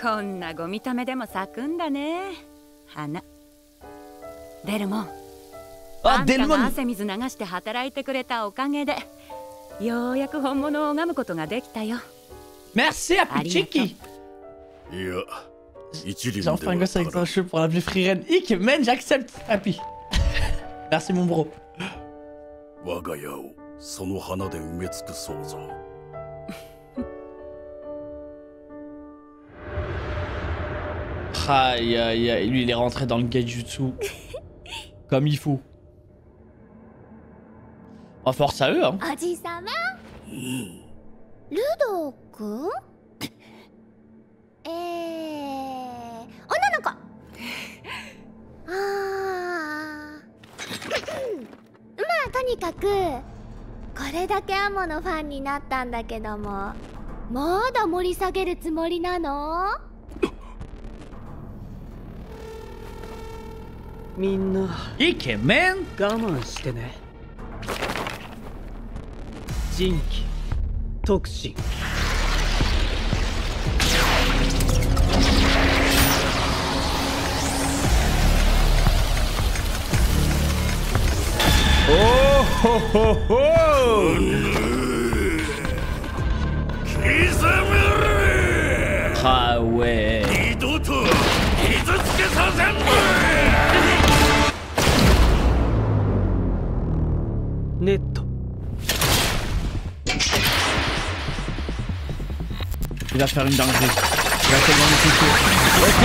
こんなゴミためでも咲くんだね。花。デルモン。あんたが汗水流して働いてくれたおかげで、ようやく本物を拝むことができたよ。Merci à Pichiki. J'enfin un gosse avec un cheveu pour l'appeler Friren. Ick, man, j'accepte, Happy. Merci mon bro. Aïe aïe aïe, lui il est rentré dans le Gaijutsu. Comme il faut. Oh, force à eux, hein. Ludo-kun? 女の子。まあとにかくこれだけアモのファンになったんだけども、まだ盛り下げるつもりなの？みんなイケメン我慢してね。人気特進。Oh ho ho ho! Ah ouais. Netto. Il va faire une dinguerie. Il va tellement nous toucher. Ok.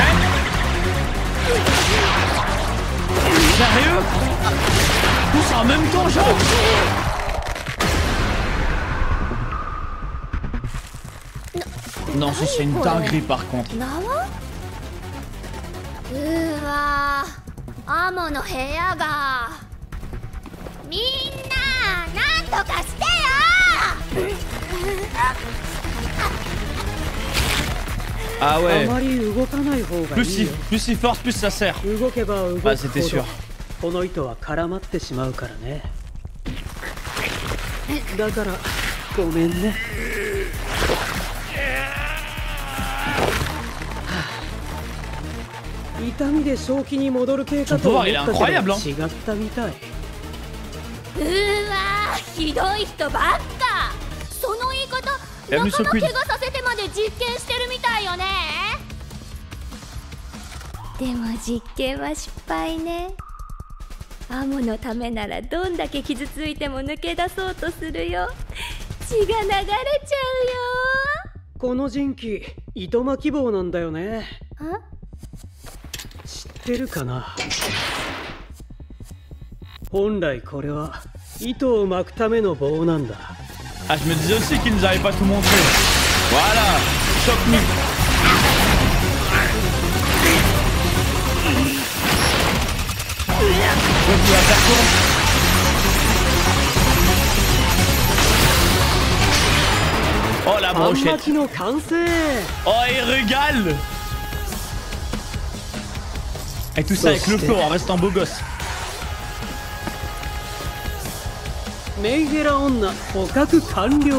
Sérieux? Tous en même temps, genre? Non, ça c'est une dinguerie par contre. Ah ouais. Plus il force, plus ça sert. Ah, c'était sûr. この糸は絡まってしまうからね。だからごめんね。痛みで正気に戻る計画と思ったけど違ったみたい。うわー、ひどい人ばっか。その言い方、仲間怪我させてまで実験してるみたいよね。でも実験は失敗ね。アモのためならどんだけ傷ついても抜け出そうとするよ。血が流れちゃうよ。この人気、糸巻き棒なんだよね。知ってるかな。本来これは糸を巻くための棒なんだ。Ah, je me disais aussi qu'ils nous avaient pas tout montré. Voilà, choque-nous. Donc tu vas faire quoi? Oh la brochette. Oh il régale. Et tout ça avec le feu en restant beau gosse. メイゲラ女捕獲完了。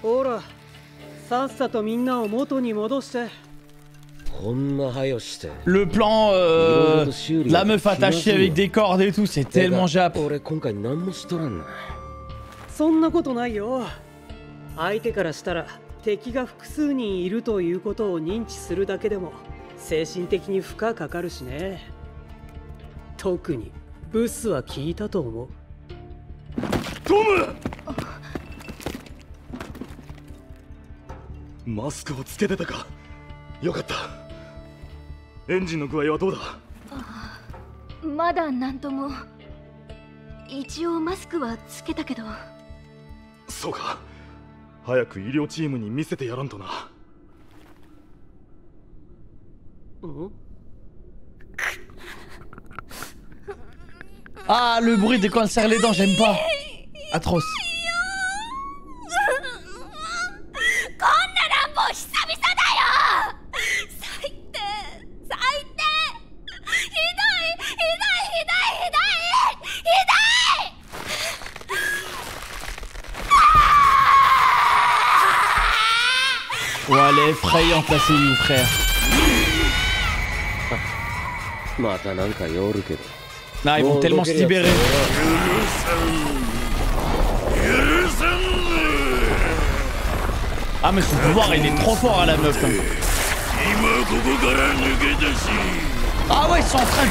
ほら、さっさとみんなを元に戻して。Le plan, la meuf attachée avec des cordes et tout, c'est tellement jap. そんなことないよ。相手からしたら敵が複数人いるということを認知するだけでも精神的に負荷かかるしね。特にブスは聞いたと思う。トム！マスクをつけてたか。よかった。エンジンの具合はどうだ？まだなんとも。一応マスクはつけたけど。そうか。早く医療チームに見せてやらんとな。Ah, le bruit dès qu'on serre les dents, j'aime pas. Atroce. est effrayante la CU, frère. Non, ils vont tellement se libérer. Ah mais son pouvoir il est trop fort à la meuf. Ah ouais, ils sont en train de...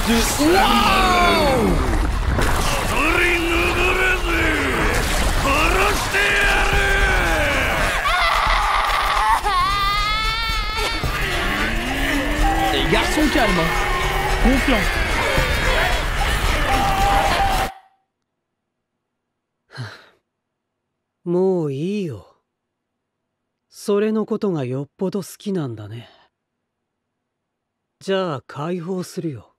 Waouh! Les garçons calmes, confiants. もういいよ。それのことがよっぽど好きなんだね。じゃあ解放するよ。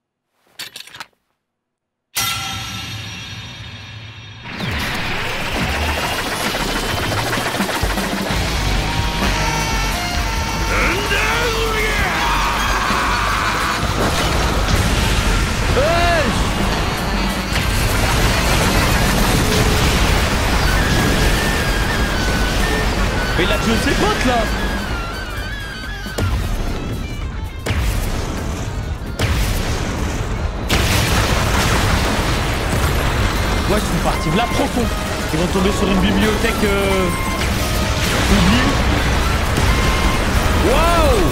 Mais il a tué ses potes là. Ouais, ils sont partis là profond. Ils vont tomber sur une bibliothèque oubliée. Waouh!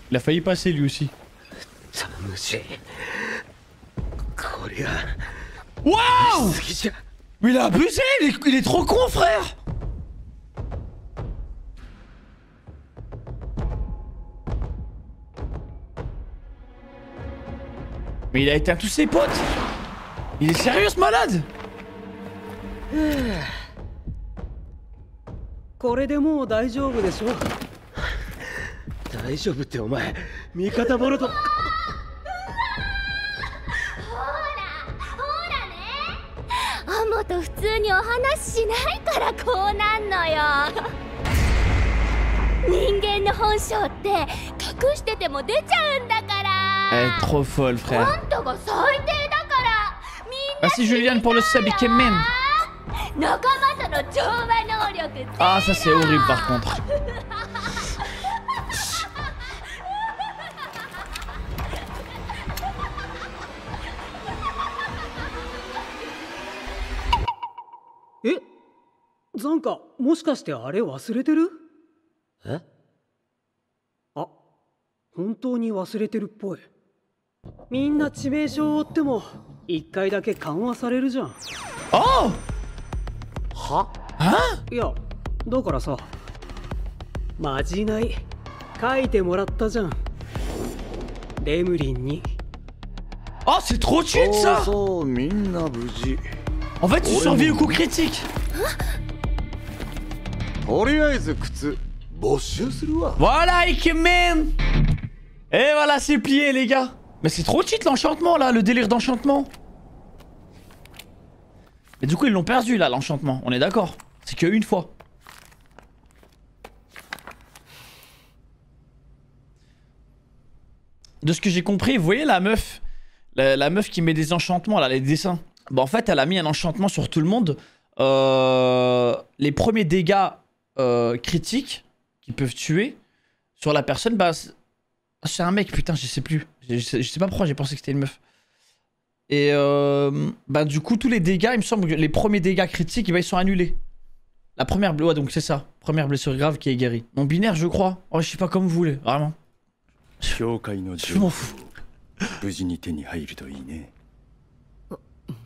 Il a failli passer lui aussi. Waouh! Mais il a abusé, il est trop con, frère! Mais il a éteint tous ses potes! Il est sérieux ce malade? これでもう大丈夫でしょ。大丈夫ってお前、味方ボロと。ほらね。アモと普通にお話ししないからこうなんのよ。人間の本性って隠してても出ちゃうんだから。Elle est trop folle, frère. あんたが最低だから。みんな。 Merci Juliane pour le sub, Ikemen. 仲間との調和能力。Ah, ça c'est horrible par contre. え、ザンカ、もしかしてあれ忘れてる？え？あ、本当に忘れてるっぽい。みんな致命傷を負っても1回だけ緩和されるじゃん。あは？いや、だからさ、まじない書いてもらったじゃん。レムリンに。Ah, c'est trop cheat ça! En fait, tu survis au coup critique. Voilà, Ikemen! Et voilà, c'est plié, les gars. Mais c'est trop cheat l'enchantement là, le délire d'enchantement. Et du coup, ils l'ont perdu là, l'enchantement. On est d'accord. C'est qu'une fois. De ce que j'ai compris, vous voyez la meuf? La meuf qui met des enchantements là, les dessins. Bah en fait elle a mis un enchantement sur tout le monde. Les premiers dégâts critiques qui peuvent tuer sur la personne, bah c'est un mec, putain je sais plus. Je sais pas pourquoi j'ai pensé que c'était une meuf. Et bah du coup tous les dégâts, il me semble que les premiers dégâts critiques, bah, ils sont annulés. La première blessure, ouais, donc c'est ça. Première blessure grave qui est guérie. Mon binaire je crois. Oh je sais pas comme vous voulez, vraiment. Je m'en fous. 無事に手に入るといいね。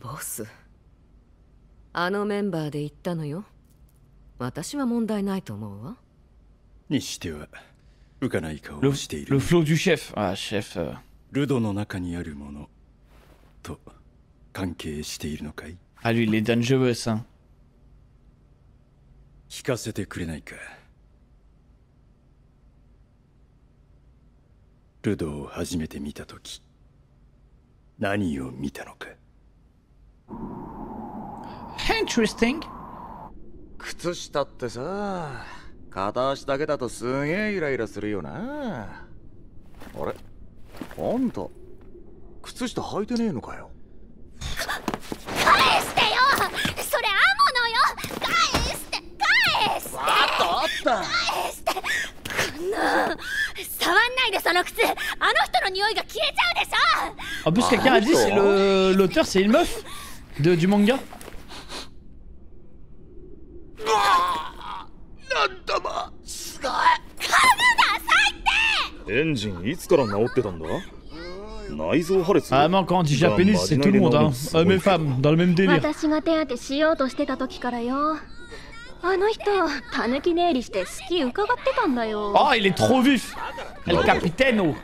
ボス、あのメンバーで言ったのよ。私は問題ないと思うわ。にしては浮かない顔をしている。Le flow du chef. Ah chef. ルドの中にあるものと関係しているのかい？ Ah lui il est dangereux hein. 聞かせてくれないか。ルドを初めて見たとき、何を見たのか。Interesting. 靴下ってさ、片足だけだとすげえイライラするよな。あれあんた靴下履いてねえのかよ。返してよ、それアモのよ。返して返して。あった返して。こんな触んないでその靴。あの人の匂いが消えちゃうでしょ。En plus, quelqu'un a dit c'est l'auteur, c'est une meuf du manga. なんだますごい。エンジンいつから治ってたんだ？内臓破裂。Ah non, quand on dit japonais, c'est tout le monde, hein. Hommes et femmes, dans le même délire. 私が手当てしようとしてた時からよ。あの人、タヌキ寝入りして好き伺ってたんだよ。Oh, il est trop vif. El capitaine.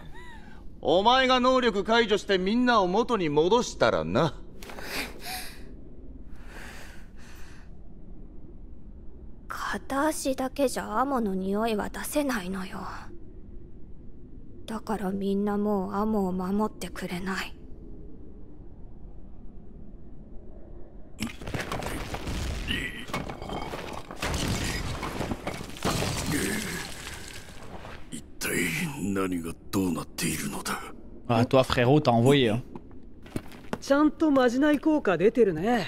お前が能力解除してみんなを元に戻したらな。片足だけじゃアモの匂いは出せないのよ。だからみんなもうアモを守ってくれない。一体何がどうなっているのだ。Ah, toi, frérot, t'as envoyé. Hein. ちゃんとまじない効果出てるね。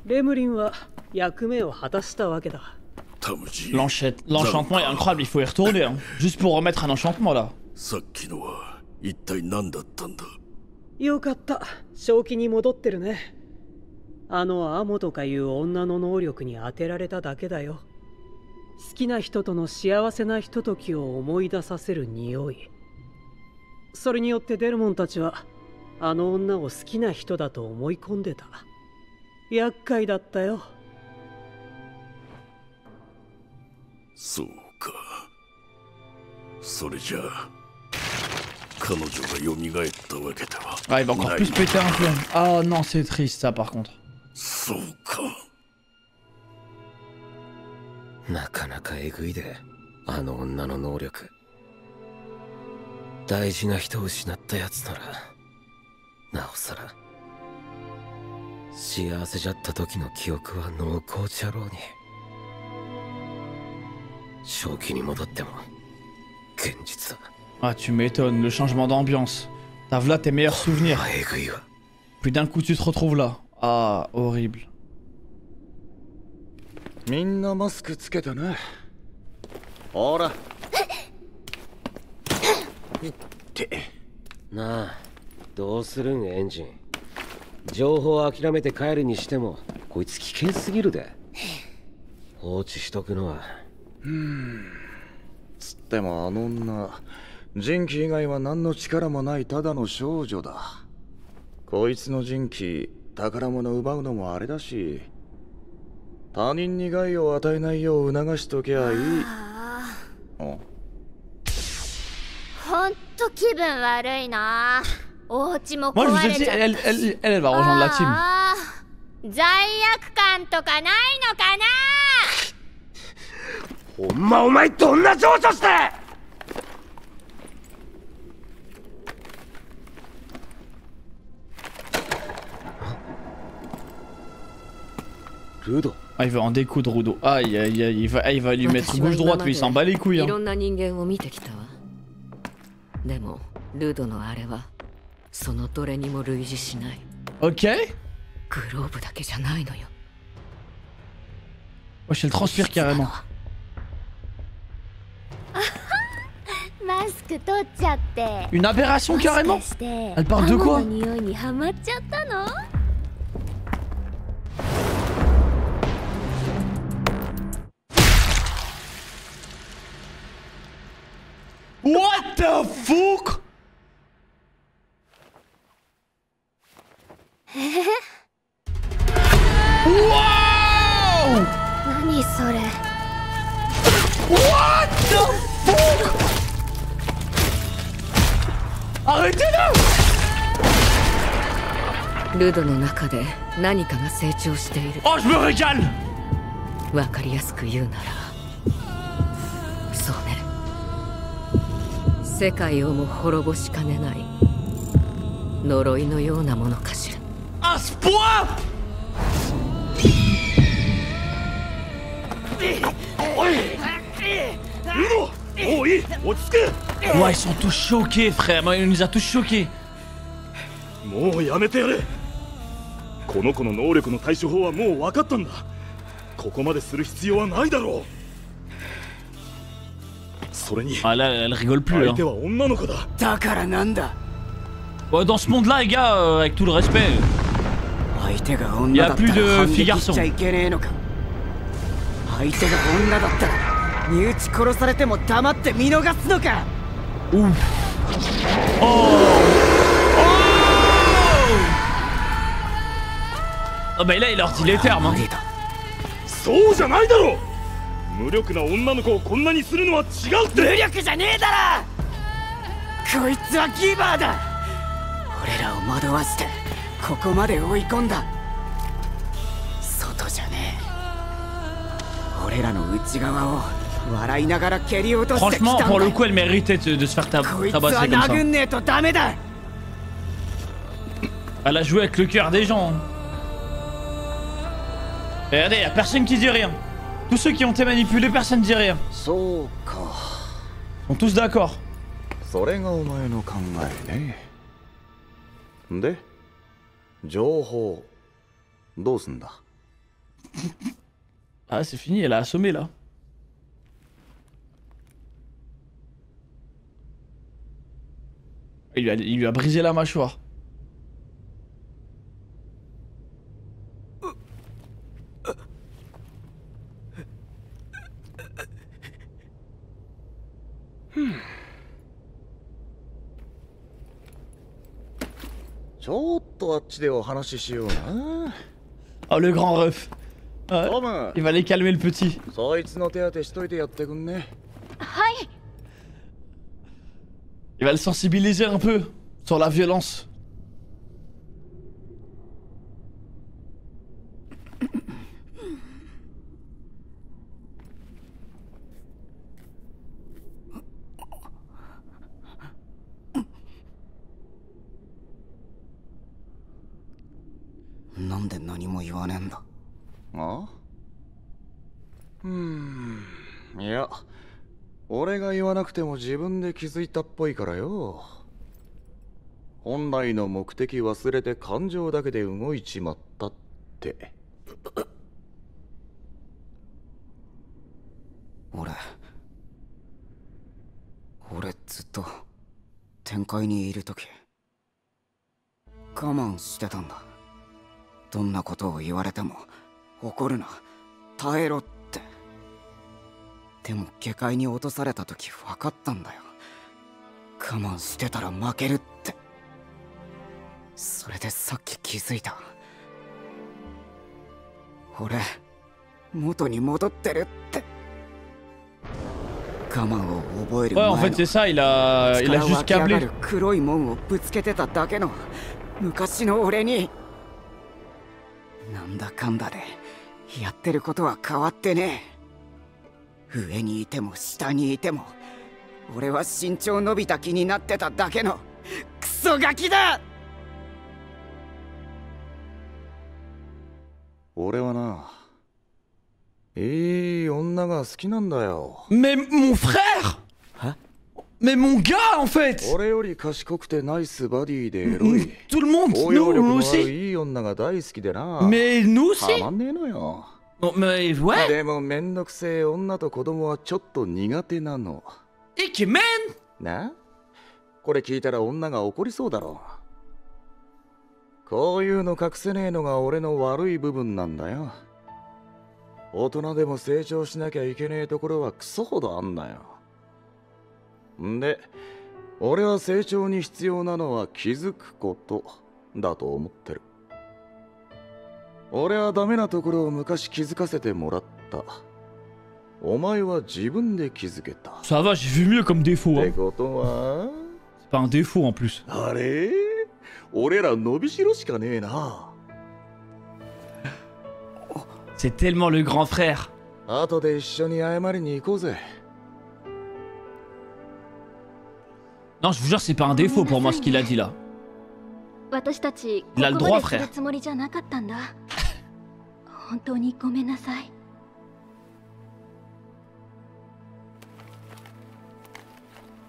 レムリンは役目を果たしたわけだ。L'enchantement est incroyable, il faut y retourner, hein. Juste pour remettre un enchantement là. さっきのは一体何だったんだ。よかった、正気に戻ってるね。あのアモとかいう女の能力に当てられただけだよ。好きな人との幸せなひとときを思い出させる匂い。それによってデルモンたちはあの女を好きな人だと思い込んでた。厄介だったよ。そうか。それじゃあ彼女が蘇ったわけでは。Ah, il va encore plus péter un plomb. Ah non, c'est triste ça par contre. そうか。なかなかえぐいで、あの女の能力。大事な人を失ったやつならなおさら。幸せじゃった時の記憶は濃厚じゃろうに。正気に戻っても現実だ。 Ah, tu m'étonnes, le changement d'ambiance. T'as là tes meilleurs souvenirs. Puis d'un coup tu te retrouves là. Ah, horrible. みんなマスクつけたな。ほら。なあ、どうするんエンジン。情報を諦めて帰るにしてもこいつ危険すぎるで。放置しとくのは。つってもあの女、人気以外は何の力もないただの少女だ。こいつの人気、宝物奪うのもあれだし、他人に害を与えないよう促しときゃいい。ほんと気分悪いな。お家も Moi je 壊 vous ai れ dit, ちゃう。 elle va rejoindre la team. 罪悪感とかないのかな。ほんまお前どんな情緒して。ルド。 Ah, il va en découdre Rudo. Aïe aïe aïe, il va lui mettre gauche-droite, lui il s'en bat les couilles. いろ Hein. んな人間を見てきたわ。でもルドのあれはそのどれにも類似しない。 Ok. グローブだけじゃないのよ。 Wesh, elle transpire carrément. マスク取っちゃって。 Une aberration carrément. もしかして Elle parle de アモ quoi? の匂いにハマっちゃったの。 What the fuck? Wow! 何それ。 What the fuck? Arrêtez-le! ルドの中で何かが成長している。 Oh, je me régale! わかりやすく言うならそうね。世界をも滅ぼしかねない呪いのようなものかしら。 À ce point! Ouais, ils sont tous choqués, frère. Moi, il nous a tous choqués. もうやめてやれ。この子の能力の対処法はもう分かったんだ。ここまでする必要はないだろう。それに Ah là, elle rigole plus. 相手は女の子だ。だからなんだ。 Ouais, dans ce monde-là, les gars, avec tout le respect, 相手が il y 女 a だった plus ら de 反 filles 撃 garçons. しちゃいけねえのか。相手が女だったら身内殺されても黙って見逃すのか。 Ouf. Oh. Oh bah là il leur dit les termes hein. そうじゃないだろう。無力な女の子をこんなにするのは違うって。無力じゃねえだろ。こいつはギバーだ。俺らを惑わしてここまで追い込んだ。外じゃねえ。俺らの内側を笑いながら蹴り落としてきたん Franchement だ。 pour le coup elle méritait de se faire こいつは tabasser comme ça. 殴んねえとダメだ。 Elle a joué avec le cœur des gens hein. Et regardez, y'a personne qui dit rien. Tous ceux qui ont été manipulés, personne dit rien. そうか。 Ils sont tous d'accord. それがお前の考えね。で、情報どうすんだ。 Ah c'est fini, elle a assommé là. Il lui a brisé la mâchoire. Oh le grand ref. Ouais, il va aller calmer le petit. Il va le sensibiliser un peu sur la violence. Ah? いや、俺が言わなくても自分で気づいたっぽいからよ。本来の目的忘れて感情だけで動いちまったって。俺ずっと天界にいるとき我慢してたんだ。どんなことを言われても怒るな、耐えろって。でも下界に落とされたとき分かったんだよ。我慢してたら負けるって。それでさっき気づいた。俺元に戻ってるって。我慢を覚える前 Ouais, en fait, c'est ça, il a juste câblé. 黒いもんをぶつけてただけの昔の俺に。なんだかんだでやってることは変わってねえ。上にいても下にいても俺は身長伸びた気になってただけのクソガキだ。俺はな、いい女が好きなんだよ。 Mais mon frère! Mais mon gars en fait! 俺より賢くてナイスバディでエロい。 Tout le monde, nous aussi! いい女が大好きでな。 Mais nous aussi! たまんねえのよ。 Mais ouais! でもめんどくせえ女と子供はちょっと苦手なの。イケメン！な？これ聞いたら女が怒りそうだろう。こういうの隠せねえのが俺の悪い部分なんだよ。大人でも成長しなきゃいけねえところはクソほどあんだよ。んで、俺は成長に必要なのは気づくことだと思ってる。俺はダメなところを昔気づかせてもらった。お前は自分で気づけた。Ça va, j'ai vu mieux comme défaut. ってことは？ C'est pas un défaut en plus. あれ？俺ら伸びしろしかねえな。C'est tellement le grand frère. 後で一緒に謝りに行こうぜ。 Non, je vous jure, c'est pas un défaut pour moi ce qu'il a dit là. 私たち Il a le ここ droit, まです frère. るつもりじゃなかったんだ。本当にごめんなさい。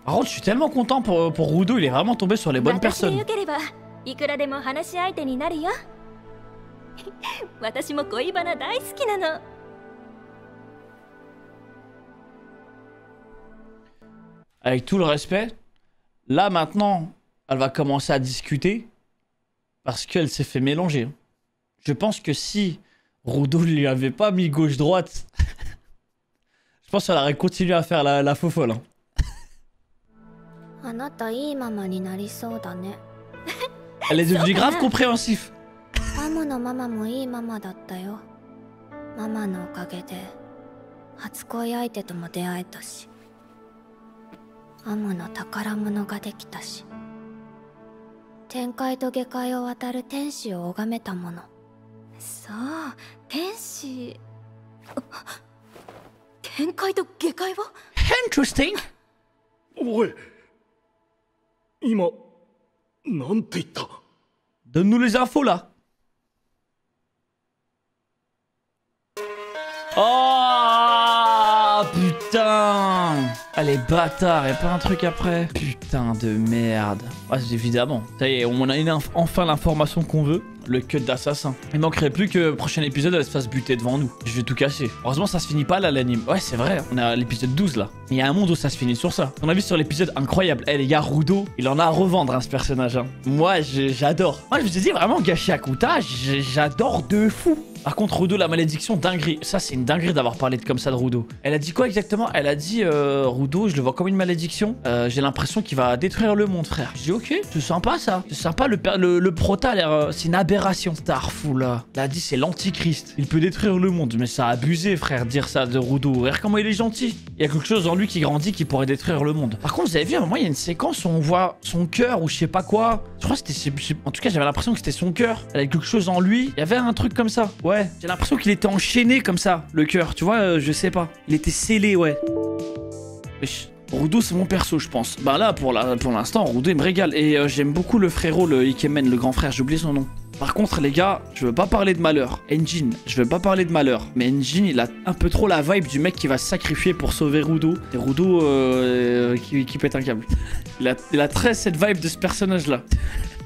Par contre, je suis tellement content pour Rudo, il est vraiment tombé sur les bonnes personnes. いくらでも話し相手になるよ。私も恋バナ大好きなの。Avec tout le respect, là maintenant, elle va commencer à discuter parce qu'elle s'est fait mélanger. Je pense que si Rudo lui avait pas mis gauche-droite, je pense qu'elle aurait continué à faire la faux folle. Hein. あなたいいママになりそうだね。Elle est devenue grave compréhensif. アムのママもいいママだったよ。ママのおかげで初恋相手とも出会えたし、アムの宝物ができたし、天界と下界を渡る天使を拝めたもの。そう、天使。天界と下界は Interesting. おい、今なんて言った？ Donne-nous les infos là. Oh putain. Ah les bâtards, y'a pas un truc après? Putain de merde. Ouais, évidemment. Ça y est, on a enfin l'information qu'on veut. Le cut d'assassin. Il manquerait plus que le prochain épisode elle se fasse buter devant nous. Je vais tout casser. Heureusement ça se finit pas là l'anime. Ouais c'est vrai, on a l'épisode 12 là. Mais il y a un monde où ça se finit sur ça. On a vu sur l'épisode incroyable. Eh les gars, Rudo, il en a à revendre hein, ce personnage. Hein. Moi j'adore. Moi je vous ai dit vraiment Gashi Akuta, j'adore de fou. Par contre Rudo la malédiction, dinguerie. Ça c'est une dinguerie d'avoir parlé comme ça de Rudo. Elle a dit quoi exactement? Elle a dit Rudo, je le vois comme une malédiction. J'ai l'impression qu'il va détruire le monde frère. Je dis ok, c'est sympa ça. C'est sympa, le prota a l'air... c'est une aberration. Starfou là. Elle a dit c'est l'antichrist. Il peut détruire le monde. Mais ça a abusé frère dire ça de Rudo. Regarde comment il est gentil. Il y a quelque chose en lui qui grandit qui pourrait détruire le monde. Par contre vous avez vu à un moment il y a une séquence où on voit son cœur ou je sais pas quoi. Je crois que c'était... En tout cas j'avais l'impression que c'était son cœur. Elle avait quelque chose en lui. Il y avait un truc comme ça. Ouais. J'ai l'impression qu'il était enchaîné comme ça. Le cœur. Tu vois je sais pas. Il était scellé ouais. Wesh. Rudo c'est mon perso je pense. Bah là pour l'instant Rudo il me régale. Et j'aime beaucoup le frérot, le Ikemen, le grand frère. J'ai oublié son nom. Par contre les gars, je veux pas parler de malheur. Engine, je veux pas parler de malheur. Mais Engine, il a un peu trop la vibe du mec qui va se sacrifier pour sauver Rudo. Et Rudo qui pète un câble. Il a très cette vibe de ce personnage là.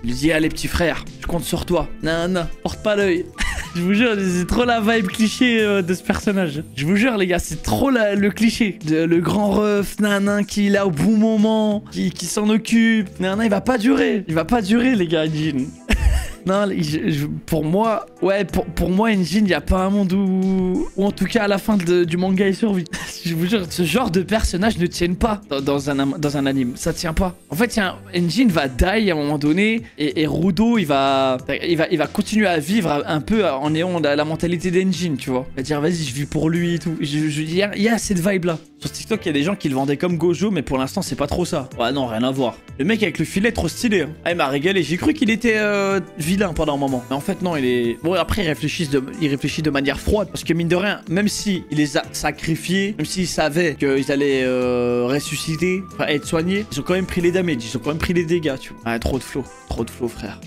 Il dit allez petit frère, je compte sur toi. Non, porte pas l'œil. Je vous jure, c'est trop la vibe cliché de ce personnage. Je vous jure les gars, c'est trop le cliché. Le grand ref, nanan, qui est là au bon moment, qui s'en occupe. Nanan, il va pas durer. Il va pas durer les gars, Engine. Non, pour moi, ouais, pour moi, Engine, il n'y a pas un monde où en tout cas à la fin du manga il survit. Je vous jure, ce genre de personnages ne tiennent pas dans un anime. Ça tient pas. En fait, Engine va die à un moment donné et Rudo, il va continuer à vivre un peu en ayant la mentalité d'Engine, tu vois. Il va dire, vas-y, je vis pour lui et tout. Il y a cette vibe là. Sur TikTok, il y a des gens qui le vendaient comme Gojo, mais pour l'instant, c'est pas trop ça. Ouais, non, rien à voir. Le mec avec le filet, trop stylé. Hein. Ah, il m'a régalé. J'ai cru qu'il était vilain pendant un moment. Mais en fait, non, il est... Bon, après, il réfléchit de manière froide. Parce que mine de rien, même si il les a sacrifiés, même s'ils savaient qu'ils allaient ressusciter, enfin, être soignés, ils ont quand même pris les damages, ils ont quand même pris les dégâts, tu vois. Ouais, trop de flow, frère.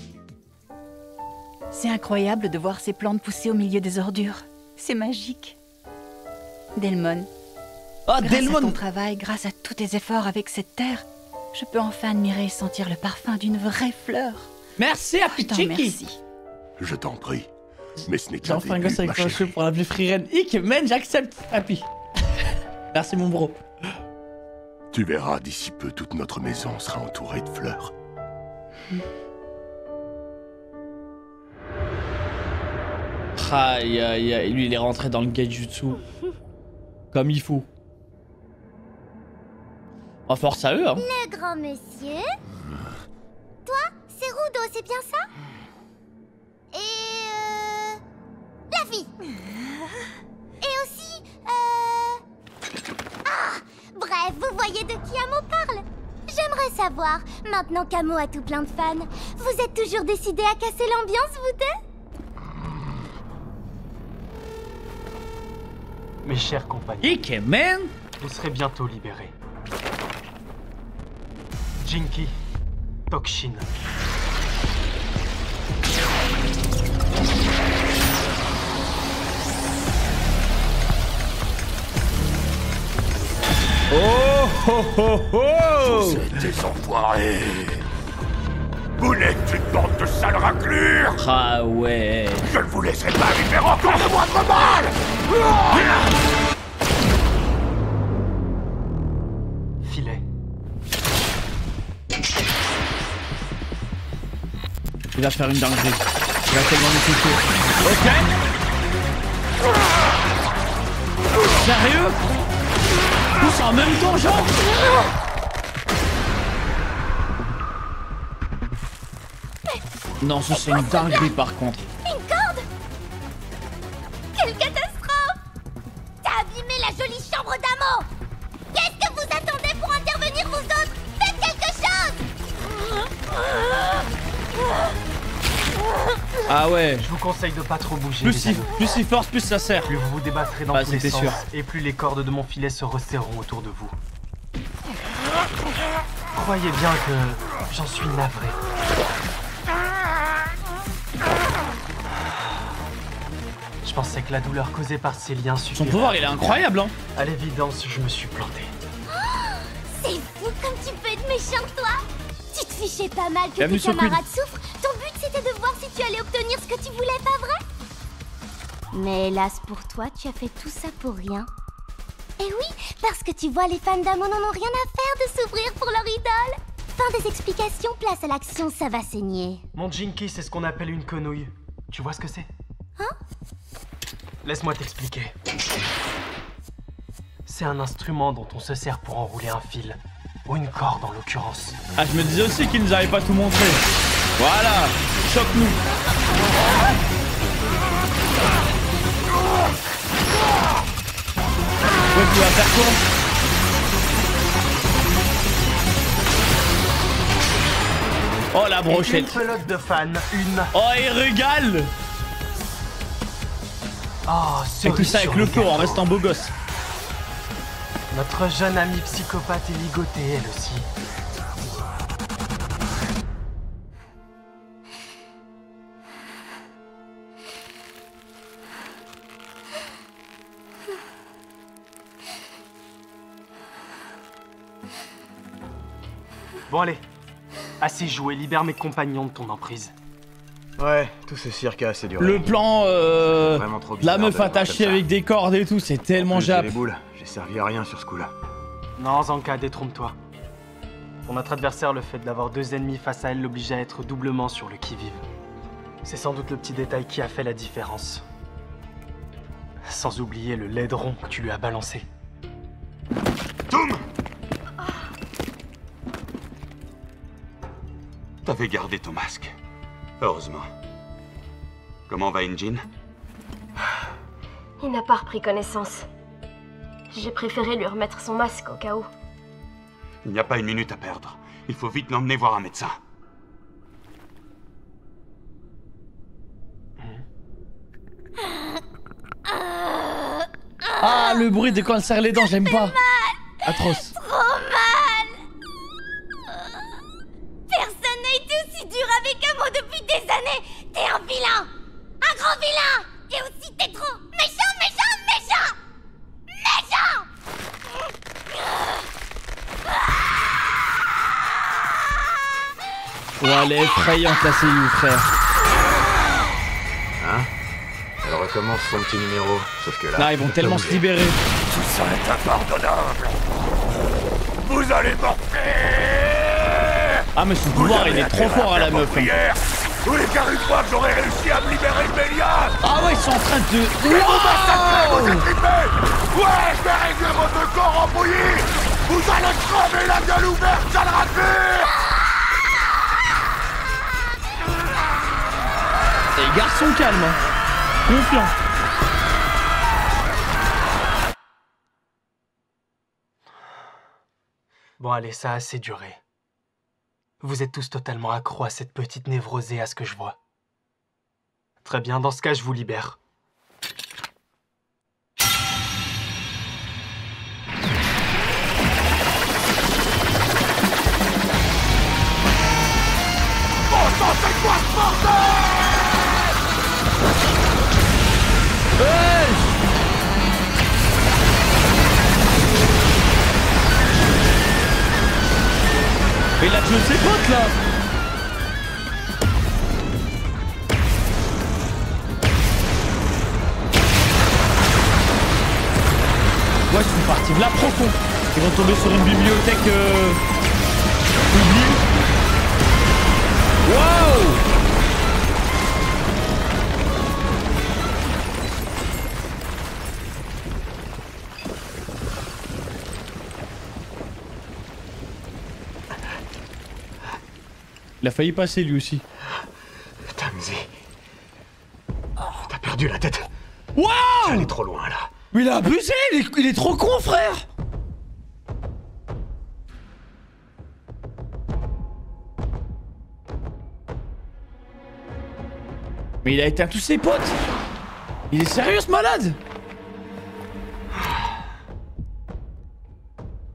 C'est incroyable de voir ces plantes pousser au milieu des ordures. C'est magique. Delmon. Ah, grâce Delmon. à ton travail, grâce à tous tes efforts avec cette terre, je peux enfin admirer et sentir le parfum d'une vraie fleur. Merci, Happy Chicky. Merci. Je t'en prie. Mais ce n'est J'ai qu'un enfin un début, gosse avec ma un cheveu chérie. pour l'appeler Freeren. Man, j'accepte, Happy. Merci, mon bro. Tu verras, d'ici peu, toute notre maison sera entourée de fleurs. Aïe, aïe, aïe. Lui, il est rentré dans le Gaijutsu. Comme il faut. Oh, force à eux, hein. Le grand monsieur. Toi, c'est Rudo, c'est bien ça? Et la fille. Et aussi Ah, bref, vous voyez de qui Amo parle. J'aimerais savoir, maintenant qu'Amo a tout plein de fans, vous êtes toujours décidés à casser l'ambiance, vous deux? Mes chers compagnons, Ikemen, vous serez bientôt libérés. Jinki, Tokshin. Oh oh oh oh. go! Vous êtes des enfoirés. Vous n'êtes qu'une bande de sales raclures. Ah ouais. Je ne vous laisserai pas lui faire encore de moindre mal. Filet. Il va faire une dinguerie. Il va tellement nous toucher. Ok. Sérieux? Tous en même temps, genre? Non, ça c'est une dinguerie par contre. Une corde! Quelle catastrophe! T'as abîmé la jolie chambre d'Amo! Qu'est-ce que vous attendez pour intervenir vous autres? Faites quelque chose! Ah ouais. Je vous conseille de pas trop bouger. Plus il force, plus ça sert. Plus vous vous débattrez dans tous les sens, et plus les cordes de mon filet se resserreront autour de vous. Croyez bien que j'en suis navré. Je pensais que la douleur causée par ces liens suffirait. Son pouvoir, il est incroyable, hein. À l'évidence, je me suis planté. C'est fou comme tu peux être méchant, toi! Tu te fichais pas mal que tes camarades souffrent. Ton but, c'était de voir si tu allais obtenir ce que tu voulais, pas vrai? Mais hélas pour toi, tu as fait tout ça pour rien. Et oui, parce que tu vois, les fans d'Amo n'en ont rien à faire de s'ouvrir pour leur idole. Fin des explications, place à l'action, ça va saigner. Mon Jinky, c'est ce qu'on appelle une quenouille. Tu vois ce que c'est? Hein? Laisse-moi t'expliquer. C'est un instrument dont on se sert pour enrouler un fil. Ou une corde en l'occurrence. Ah, je me disais aussi qu'ils nous avaient pas tout montré. Voilà, choque-nous. Ouais, tu vas faire quoi? Oh la brochette. Une pelote de fans, une. Oh, il régale. Oh, et tout ça avec le corps en restant beau gosse. Notre jeune amie psychopathe est ligotée, elle aussi. Bon allez, assez joué, libère mes compagnons de ton emprise. Ouais, tout ce cirque a assez duré. Le plan la meuf attachée avec des cordes et tout, c'est tellement jap. Les boules, j'ai servi à rien sur ce coup-là. Non, Zanka, détrompe-toi. Pour notre adversaire, le fait d'avoir deux ennemis face à elle l'oblige à être doublement sur le qui-vive. C'est sans doute le petit détail qui a fait la différence. Sans oublier le laideron que tu lui as balancé. Toum! T'avais gardé ton masque. Heureusement. Comment va Injin? Il n'a pas repris connaissance. J'ai préféré lui remettre son masque au cas où. Il n'y a pas une minute à perdre. Il faut vite l'emmener voir un médecin. Ah, le bruit de quand elle serre les dents, j'aime pas. Atroce. Trop mal! Personne n'a été aussi dur avec Amo depuis des années! T'es un vilain! Un grand vilain! Et aussi t'es trop méchant, méchant, méchant! Méchant! Ouais, elle est effrayante la CU, frère. Hein? Elle recommence son petit numéro, sauf que là... Là, ils vont tellement se libérer. Tout ça est impardonnable. Vous allez morfler. Ah, mais son pouvoir, il est trop fort à la meuf. Vous voulez faire une fois que j'aurais réussi à me libérer de Mélias? Ah ouais, ils sont en train de... Vous massacrez vos équipés. Ouais, je vais réduire votre corps en bouillie. Vous allez crever la gueule ouverte, sale raclure. Les garçons calmes, hein. Confiants. Bon allez, ça a assez duré. Vous êtes tous totalement accros à cette petite névrosée à ce que je vois. Très bien, dans ce cas, je vous libère. Bon sang, c'est quoi ce bordel? Mais il a tué ses potes là. Ouais, ils sont partis là profond. Ils vont tomber sur une bibliothèque oubliée. Waouh! Il a failli passer lui aussi. Tamzi. T'as perdu la tête. Waouh! J'allais trop loin là. Mais il a abusé, il est trop con, frère! Mais il a éteint tous ses potes! Il est sérieux ce malade?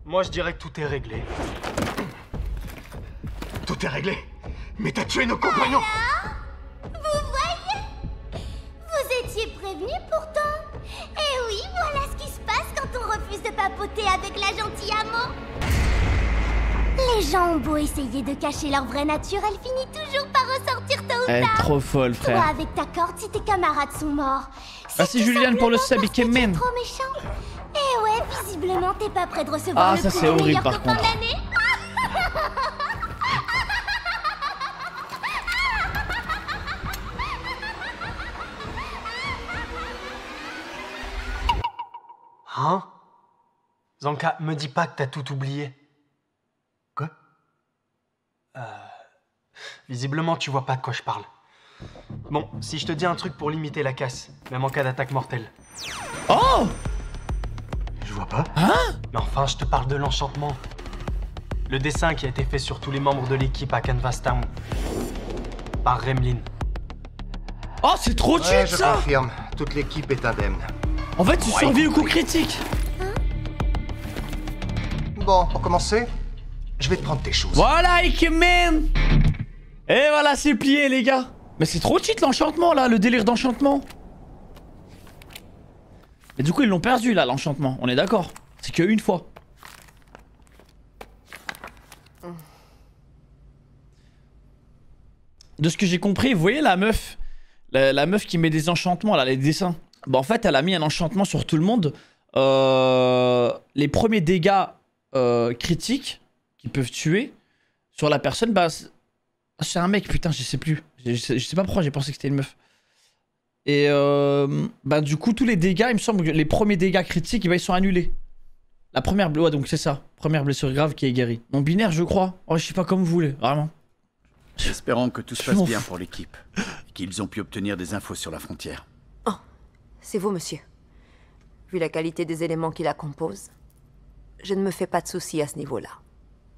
Moi je dirais que tout est réglé. Tout est réglé. Mais t'as tué nos compagnons. Vous voyez? Vous étiez prévenus pourtant. Et oui, voilà ce qui se passe quand on refuse de papoter avec la gentille Amo. Les gens ont beau essayer de cacher leur vraie nature, elle finit toujours par ressortir tôt ou tard. Elle est trop folle, frère. Toi avec ta corde si tes camarades sont morts. Merci Juliane pour le sub, il m'aime. Trop méchant. Et ouais, visiblement t'es pas prêt de recevoir le ça prix c'est du horrible meilleur par copain contre. de l'année. Hein? Zanka, me dis pas que t'as tout oublié. Quoi? Visiblement, tu vois pas de quoi je parle. Bon, si je te dis un truc pour limiter la casse, même en cas d'attaque mortelle. Oh! Je vois pas. Hein? Mais enfin, je te parle de l'enchantement. Le dessin qui a été fait sur tous les membres de l'équipe à Canvas Town. Par Remlin. Oh, c'est trop cheat je ça! confirme, toute l'équipe est indemne. En fait, tu survis au coup critique. Bon, pour commencer, je vais te prendre tes choses. Voilà, Ikemen! Et voilà, c'est plié, les gars. Mais c'est trop cheat l'enchantement là, le délire d'enchantement. Et du coup, ils l'ont perdu là, l'enchantement. On est d'accord. C'est que une fois. De ce que j'ai compris, vous voyez la meuf, la meuf qui met des enchantements là, les dessins. Bah en fait, elle a mis un enchantement sur tout le monde. Les premiers dégâts critiques qui peuvent tuer sur la personne, bah c'est un mec, putain, je sais plus. Je sais pas pourquoi j'ai pensé que c'était une meuf. Et bah du coup, tous les dégâts, il me semble que les premiers dégâts critiques, bah, ils sont annulés. La première, ouais, donc c'est ça. Première blessure grave qui est guérie. Non binaire, je crois. Oh, je sais pas comme vous voulez, vraiment. Espérons que tout se passe bien pour l'équipe et qu'ils ont pu obtenir des infos sur la frontière. Oh, c'est vous, monsieur. Vu la qualité des éléments qui la composent, je ne me fais pas de soucis à ce niveau-là.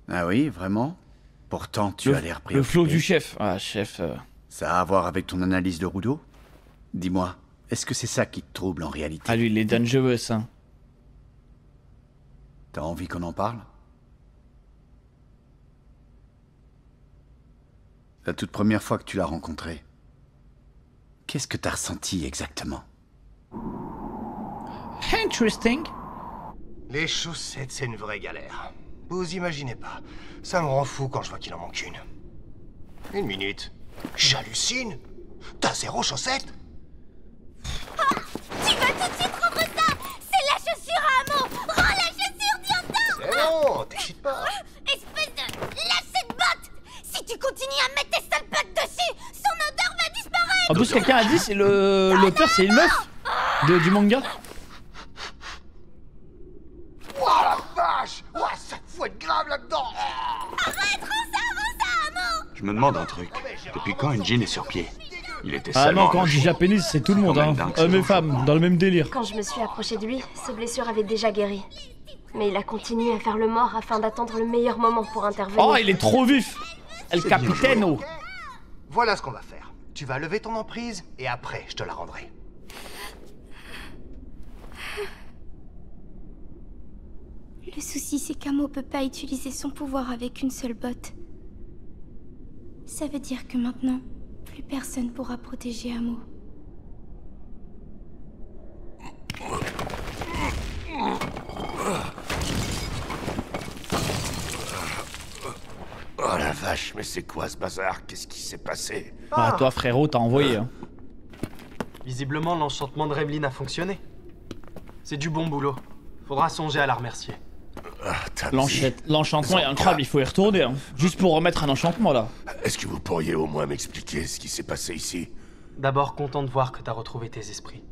Ah oui, vraiment? Pourtant, tu as l'air préoccupé. Le flow du chef. Ah, chef. Ça a à voir avec ton analyse de Rudo? Dis-moi, est-ce que c'est ça qui te trouble en réalité? Ah, lui, il est dangerous, hein. T'as envie qu'on en parle? La toute première fois que tu l'as rencontré, qu'est-ce que t'as ressenti exactement? Interesting. Les chaussettes, c'est une vraie galère. Vous imaginez pas. Ça me rend fou quand je vois qu'il en manque une. Une minute. J'hallucine. T'as 0 chaussettes? Tu vas tout de suite rendre ça. C'est la chaussure à Amo. Rends la chaussure, Dianta. C'est bon, t'excites pas. Espèce de lâcher de botte. Si tu continues à mettre tes sales pattes dessus, son odeur va disparaître. En plus, quelqu'un a dit, c'est l'auteur, c'est une meuf du manga. Ouah la vache! Ouah, ça te fouette grave là-dedans! Arrête, rends ça, Amo. Je me demande un truc. Depuis quand Enjin est sur pied? Il était Ah seulement non, quand on dit japonais, c'est tout le monde, hein. Hommes et femmes, dans le même délire. Quand je me suis approché de lui, ses blessures avaient déjà guéri. Mais il a continué à faire le mort afin d'attendre le meilleur moment pour intervenir. Oh, il est trop vif! El Capitano! Voilà ce qu'on va faire. Tu vas lever ton emprise et après, je te la rendrai. Le souci, c'est qu'Amo peut pas utiliser son pouvoir avec une seule botte. Ça veut dire que maintenant, plus personne pourra protéger Amo. Wesh, mais c'est quoi ce bazar? Qu'est-ce qui s'est passé? Ah, toi frérot, t'as envoyé. Hein. Visiblement, l'enchantement de Revlin a fonctionné. C'est du bon boulot. Faudra songer à la remercier. L'enchantement est incroyable, il faut y retourner. Hein. Juste pour remettre un enchantement là. Est-ce que vous pourriez au moins m'expliquer ce qui s'est passé ici? D'abord, content de voir que t'as retrouvé tes esprits.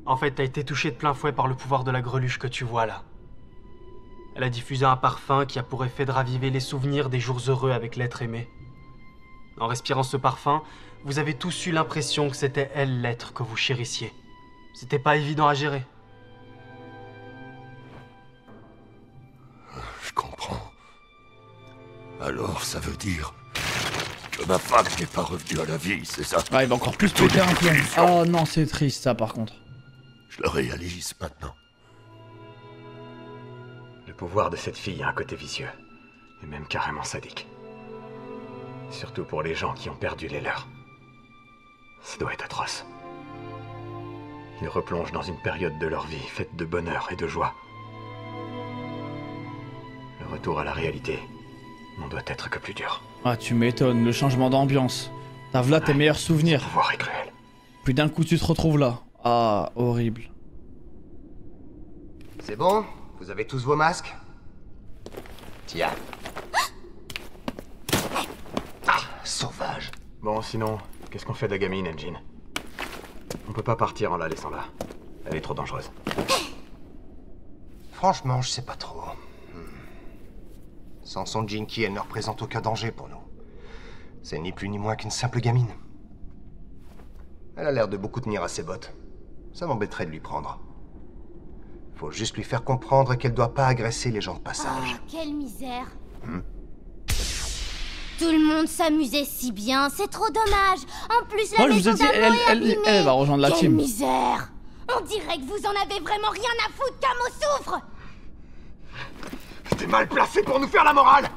En fait, t'as été touché de plein fouet par le pouvoir de la greluche que tu vois là. Elle a diffusé un parfum qui a pour effet de raviver les souvenirs des jours heureux avec l'être aimé. En respirant ce parfum, vous avez tous eu l'impression que c'était elle l'être que vous chérissiez. C'était pas évident à gérer. Je comprends. Alors ça veut dire que ma femme n'est pas revenue à la vie, c'est ça? Ah, il va encore plus péter un plomb. Oh non, c'est triste ça par contre. Je le réalise maintenant. Le pouvoir de cette fille a un côté vicieux, et même carrément sadique. Surtout pour les gens qui ont perdu les leurs. Ça doit être atroce. Ils replongent dans une période de leur vie faite de bonheur et de joie. Le retour à la réalité n'en doit être que plus dur. Ah, tu m'étonnes, le changement d'ambiance. T'as là tes meilleurs souvenirs. Le pouvoir est cruel. Puis d'un coup tu te retrouves là. Ah, horrible. C'est bon? Vous avez tous vos masques? Tiens. Ah, sauvage. Bon, sinon, qu'est-ce qu'on fait de la gamine, Engine? On peut pas partir en la laissant là. Elle est trop dangereuse. Franchement, je sais pas trop. Sans son Jinky, elle ne représente aucun danger pour nous. C'est ni plus ni moins qu'une simple gamine. Elle a l'air de beaucoup tenir à ses bottes. Ça m'embêterait de lui prendre. Faut juste lui faire comprendre qu'elle doit pas agresser les gens de passage. Oh, quelle misère. Tout le monde s'amusait si bien, c'est trop dommage. En plus, la maison d'Amo est abîmée. Elle va rejoindre la Quelle team. misère. On dirait que vous en avez vraiment rien à foutre qu'Amo souffre. T'es mal placé pour nous faire la morale.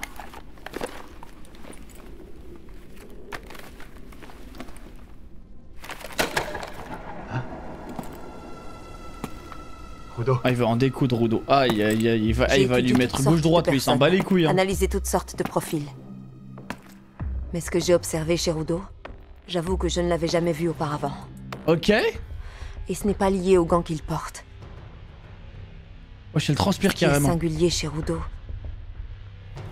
Rudo. Ah, il veut en découdre, Rudo. Aïe, aïe, aïe, il va lui mettre gauche-droite, lui, il s'en bat les couilles. Hein. Analyser toutes sortes de profils. Mais ce que j'ai observé chez Rudo, j'avoue que je ne l'avais jamais vu auparavant. Ok. Et ce n'est pas lié au gant qu'il porte. Wesh, elle transpire Ce qui est carrément. singulier chez Rudo.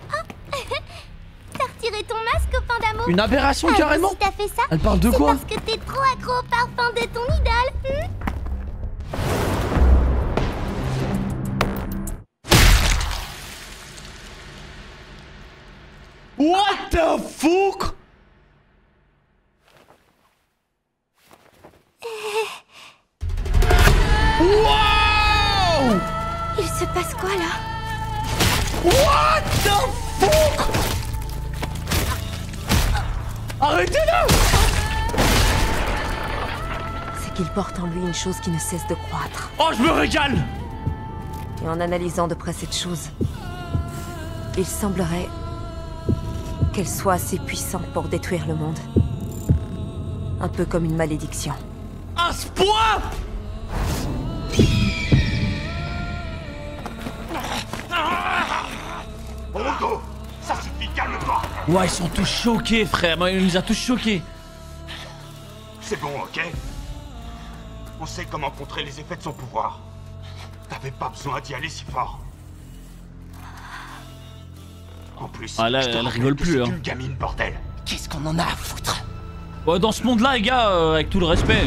T'as retiré ton masque au fin d'Amo. Une aberration carrément. Si t'as fait ça, Elle parle de quoi? C'est parce que t'es trop accro au parfum de ton idole. What the fuck? Wow! Il se passe quoi là? What the fuck? Arrêtez-le! C'est qu'il porte en lui une chose qui ne cesse de croître. Oh, je me régale! Et en analysant de près cette chose, il semblerait qu'elle soit assez puissante pour détruire le monde. Un peu comme une malédiction. À ce point? Rudo, ça suffit, calme-toi. Ouais, ils sont tous choqués, frère. Il nous a tous choqués. C'est bon, ok? On sait comment contrer les effets de son pouvoir. T'avais pas besoin d'y aller si fort. En plus, ah là, elle rigole plus. C'est une gamine, bordel. Qu'est-ce qu'on en a à foutre? Ouais, dans ce monde-là, les gars, avec tout le respect.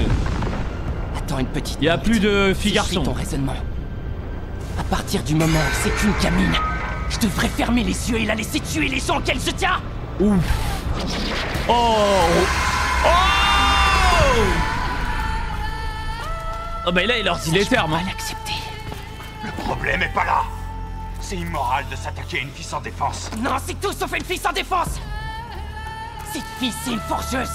Attends une petite. Il y a plus de filles garçons. ton raisonnement. À partir du moment où c'est qu'une gamine, je devrais fermer les yeux et la laisser tuer les gens qu'elle se tient. Ouf. Oh. Oh. Oh bah là, il leur dit les termes. Hein. L'accepter. Le problème est pas là. C'est immoral de s'attaquer à une fille sans défense. Non, c'est tout sauf une fille sans défense. Cette fille, c'est une forgeuse.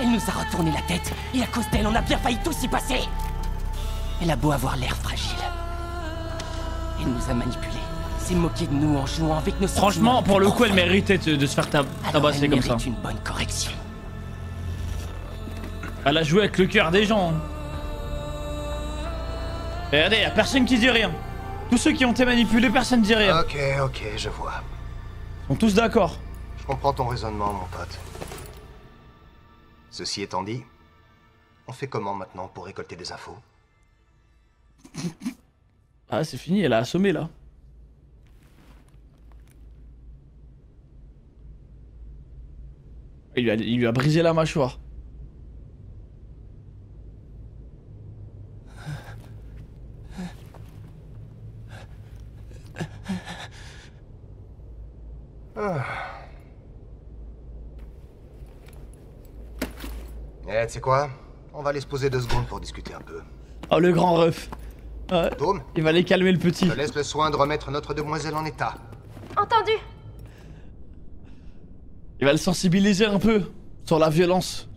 Elle nous a retourné la tête, et à cause d'elle, on a bien failli tous y passer. Elle a beau avoir l'air fragile. Elle nous a manipulés. S'est moquée de nous en jouant avec nos sentiments. Franchement, pour le coup, elle méritait de se faire tabasser comme ça. Une bonne correction. Elle a joué avec le cœur des gens. Et regardez, y'a personne qui dit rien. Tous ceux qui ont été manipulés, personne dit rien. Ok, je vois. Ils sont tous d'accord. Je comprends ton raisonnement, mon pote. Ceci étant dit, on fait comment maintenant pour récolter des infos? Ah, c'est fini, elle a assommé là. Il lui a brisé la mâchoire. Eh, tu sais quoi? On va aller se poser 2 secondes pour discuter un peu. Oh, le grand ref. Ouais. Il va aller calmer le petit. Je te laisse le soin de remettre notre demoiselle en état. Entendu. Il va le sensibiliser un peu sur la violence.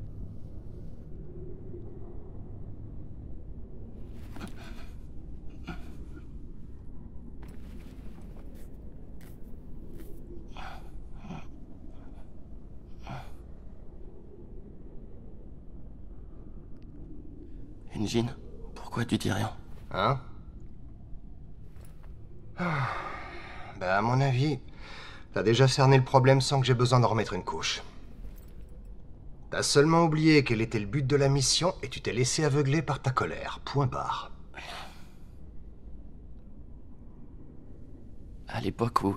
Enjin, pourquoi tu dis rien? Hein? Bah, à mon avis, t'as déjà cerné le problème sans que j'ai besoin d'en remettre une couche. T'as seulement oublié quel était le but de la mission et tu t'es laissé aveugler par ta colère. Point barre. À l'époque où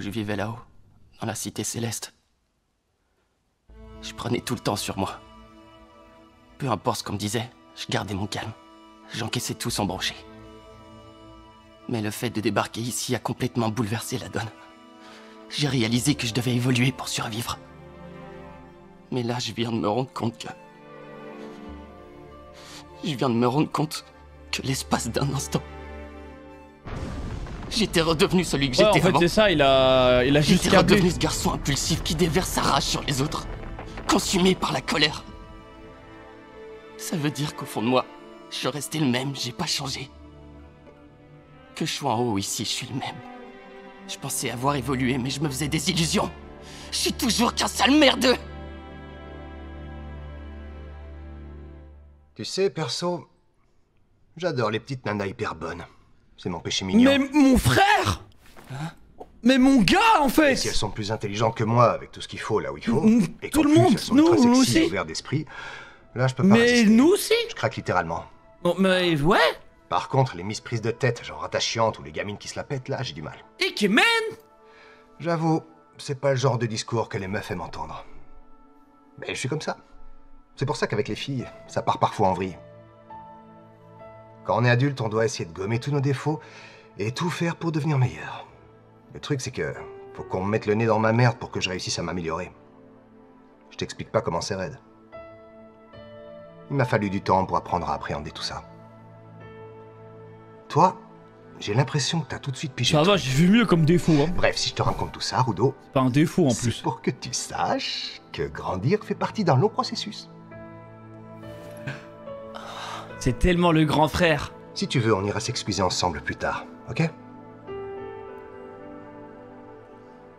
je vivais là-haut, dans la cité céleste, je prenais tout le temps sur moi. Peu importe ce qu'on me disait, je gardais mon calme. J'encaissais tout sans broncher. Mais le fait de débarquer ici a complètement bouleversé la donne. J'ai réalisé que je devais évoluer pour survivre. Mais là, je viens de me rendre compte que l'espace d'un instant, j'étais redevenu celui que j'étais avant. En fait, c'est ça, il a juste J'étais redevenu ce garçon impulsif qui déverse sa rage sur les autres, consumé par la colère. Ça veut dire qu'au fond de moi, je restais le même, j'ai pas changé. Que je sois en haut ou ici, je suis le même. Je pensais avoir évolué, mais je me faisais des illusions. Je suis toujours qu'un sale merdeux. Tu sais, perso, j'adore les petites nanas hyper bonnes. C'est mon péché mignon. Mais mon frère! Mais mon gars, en fait! Et si elles sont plus intelligentes que moi, avec tout ce qu'il faut là où il faut, et tout le monde, elles sont ultra nous sexy et aussi. ouvertes d'esprit, là je peux pas résister. Mais nous aussi! Je craque littéralement. Oh, mais ouais! Par contre, les mises prises de tête, genre attachantes ou les gamines qui se la pètent, là, j'ai du mal. Et man! J'avoue, c'est pas le genre de discours que les meufs aiment entendre. Mais je suis comme ça. C'est pour ça qu'avec les filles, ça part parfois en vrille. Quand on est adulte, on doit essayer de gommer tous nos défauts et tout faire pour devenir meilleur. Le truc, c'est que faut qu'on me mette le nez dans ma merde pour que je réussisse à m'améliorer. Je t'explique pas comment c'est raide. Il m'a fallu du temps pour apprendre à appréhender tout ça. Toi, j'ai l'impression que t'as tout de suite pigé. Ça va, j'ai vu mieux comme défaut. Hein. Bref, si je te raconte tout ça, Rudo... C'est pas un défaut en plus. C'est pour que tu saches que grandir fait partie d'un long processus. C'est tellement le grand frère. Si tu veux, on ira s'excuser ensemble plus tard, ok?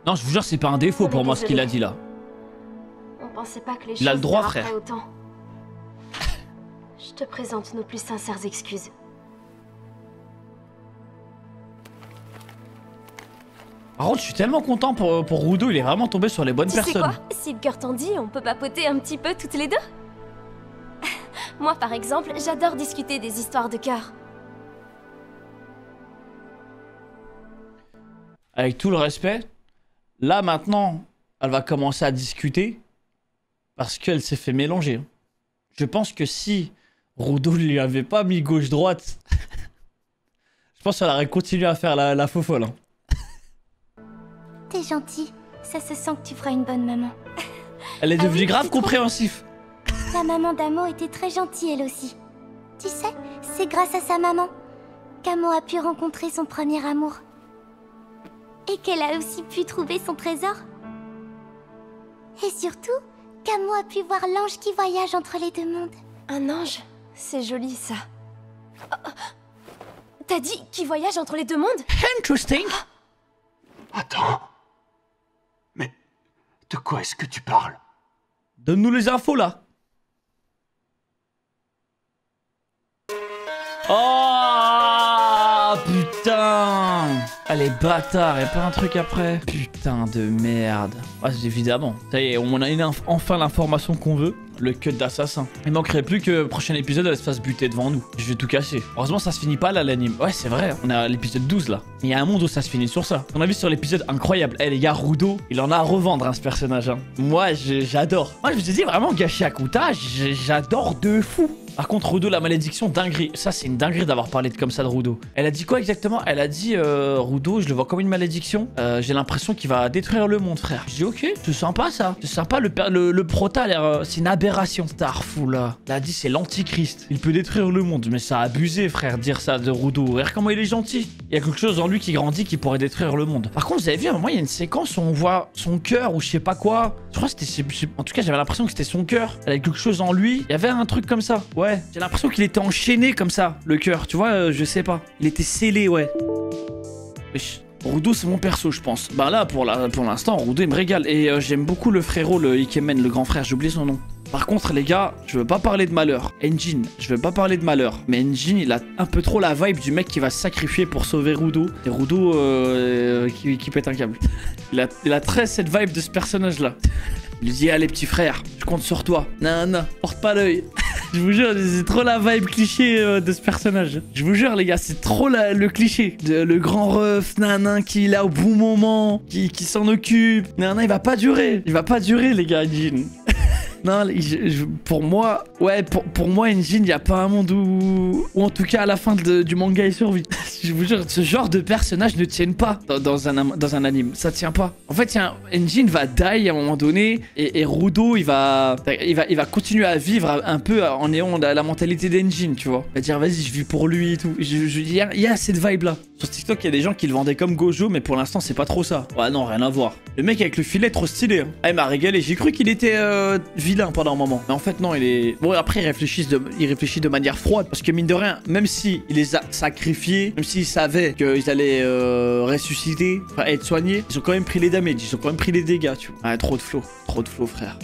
Non, je vous jure, c'est pas un défaut pour moi ce qu'il a dit là. On pensait pas que les Il a choses le droit, déraperaient frère. autant. Je te présente nos plus sincères excuses. Par contre, je suis tellement content pour Rudo, il est vraiment tombé sur les bonnes personnes. Tu sais quoi? Si le cœur t'en dit, on peut papoter un petit peu toutes les deux. Moi, par exemple, j'adore discuter des histoires de cœur. Avec tout le respect, là maintenant, elle va commencer à discuter parce qu'elle s'est fait mélanger. Je pense que si Rudo ne lui avait pas mis gauche-droite, je pense qu'elle aurait continué à faire la faux folle. Hein. T'es gentil, ça se sent que tu feras une bonne maman. Elle est devenue oui, grave tu trouves? compréhensif. La maman d'Amo était très gentille elle aussi. Tu sais, c'est grâce à sa maman qu'Amo a pu rencontrer son premier amour. Et qu'elle a aussi pu trouver son trésor. Et surtout, qu'Amo a pu voir l'ange qui voyage entre les deux mondes. Un ange? C'est joli ça. T'as dit qu'il voyage entre les deux mondes? Interesting. Attends. Mais de quoi est-ce que tu parles? Donne-nous les infos là. Oh putain. Allez, bâtard, y'a pas un truc après? Putain de merde. Ah, évidemment. Ça y est, on a enfin l'information qu'on veut. Le cut d'assassin. Il manquerait plus que le prochain épisode elle se fasse buter devant nous. Je vais tout casser. Heureusement ça se finit pas là l'anime. Ouais c'est vrai, on a l'épisode 12 là. Il y a un monde où ça se finit sur ça. On a vu sur l'épisode incroyable. Eh les gars, Rudo, il en a à revendre hein, ce personnage. Hein. Moi j'adore. Moi je vous ai dit vraiment Gashi Akuta, j'adore de fou. Par contre, Rudo, la malédiction, dinguerie. Ça, c'est une dinguerie d'avoir parlé comme ça de Rudo. Elle a dit quoi exactement? Elle a dit, Rudo, je le vois comme une malédiction. J'ai l'impression qu'il va détruire le monde, frère. Je dis, ok, c'est sympa ça. C'est sympa, le prota a l'air... c'est une aberration. Starfou, là. Elle a dit, c'est l'antichrist. Il peut détruire le monde. Mais ça a abusé, frère, dire ça de Rudo. Regarde comment il est gentil. Il y a quelque chose en lui qui grandit qui pourrait détruire le monde. Par contre, vous avez vu, à un moment, il y a une séquence où on voit son cœur ou je sais pas quoi. Je crois que c'était... En tout cas, j'avais l'impression que c'était son cœur. Elle avait quelque chose en lui. Il y avait un truc comme ça. Ouais. J'ai l'impression qu'il était enchaîné comme ça, le cœur. Tu vois, je sais pas. Il était scellé, ouais. Wesh. Rudo, c'est mon perso, je pense. Bah là, pour l'instant, Rudo, il me régale. Et j'aime beaucoup le frérot, le Ikemen, le grand frère. J'ai oublié son nom. Par contre, les gars, je veux pas parler de malheur. Engine, je veux pas parler de malheur. Mais Engine, il a un peu trop la vibe du mec qui va se sacrifier pour sauver Rudo. Et Rudo, qui pète un câble. Il a très cette vibe de ce personnage-là. Il lui dit, allez, petit frère, je compte sur toi. Non, porte pas l'œil. Je vous jure, c'est trop la vibe cliché de ce personnage. Je vous jure, les gars, c'est trop le cliché. Le grand ref, nanan, qui est là au bon moment, qui s'en occupe. Non, il va pas durer. Il va pas durer, les gars, Engine. Non, pour moi, ouais, pour moi, Engine, il n'y a pas un monde où en tout cas à la fin du manga il survit. Je vous jure, ce genre de personnages ne tiennent pas dans un anime. Ça tient pas. En fait, Engine va die à un moment donné et Rudo, il va continuer à vivre un peu en ayant la mentalité d'Engine, tu vois. Il va dire, vas-y, je vis pour lui et tout. Il y a cette vibe là. Sur TikTok, il y a des gens qui le vendaient comme Gojo, mais pour l'instant, c'est pas trop ça. Ouais, non, rien à voir. Le mec avec le filet, trop stylé. Hein. Ah, il m'a régalé. J'ai cru qu'il était vilain pendant un moment. Mais en fait, non, il est... Bon, après, il réfléchit de manière froide. Parce que mine de rien, même si il les a sacrifiés, même s'ils savaient qu'ils allaient ressusciter, enfin, être soignés, ils ont quand même pris les damages, ils ont quand même pris les dégâts, tu vois. Ah, trop de flow, frère.